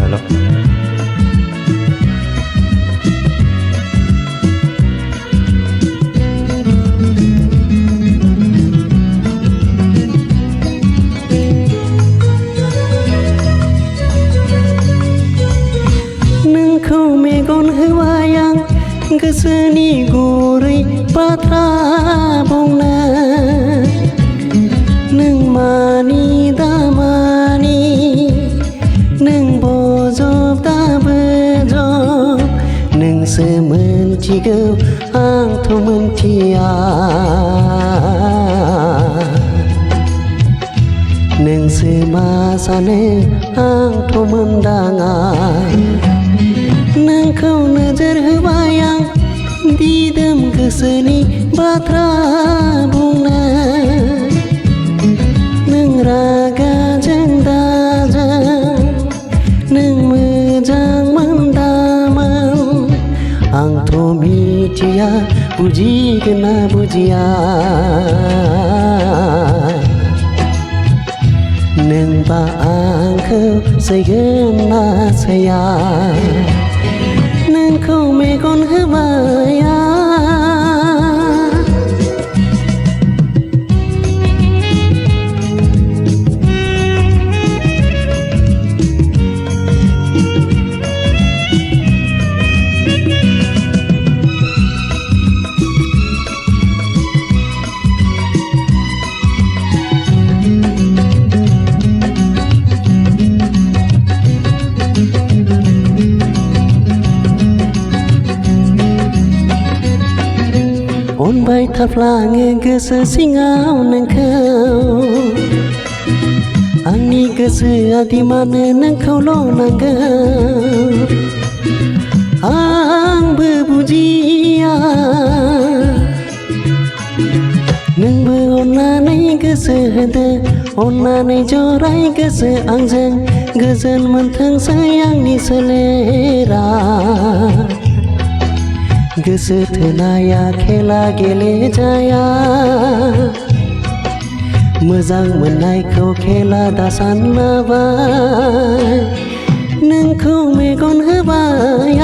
हेल' नोंखौ मेगन होबाय आं गोसोनि गुरै बाथ्रा बुंनो नों मानि दामानि नों बजब दा बोजब नोंसो मोनथिगौ आंथ' मोनथिया नोंसो मा सानो आंथ' मोनदाङा नोंखौ नोजोर होबाय आं दिदोम गोसोनि बाथ्रा बुंनो नों रागाजों दाजों नों मोजां मोनदामोन आंथ' मिथिया बुजिगोन ना बुजिया नोंबा आंखौ सैगोन ना सैया नोंखौ मेगन होबाय अनबाय थाफ्लाङो गोसो सिङाव नोंखौ आंनि गोसोआ दिमानो नोंखौल' नांगौ आंबो बुजिया नोंबो अननानै गोसो होदो अननानै जराय गोसो आंजों गोजोन मोनथोंसै आंनि सोलेरा गोसो थोनाया खेला गेलेजाया मोजां मोननायखौ खेला दा सानलाबाय नोंखौ मेगन होबाय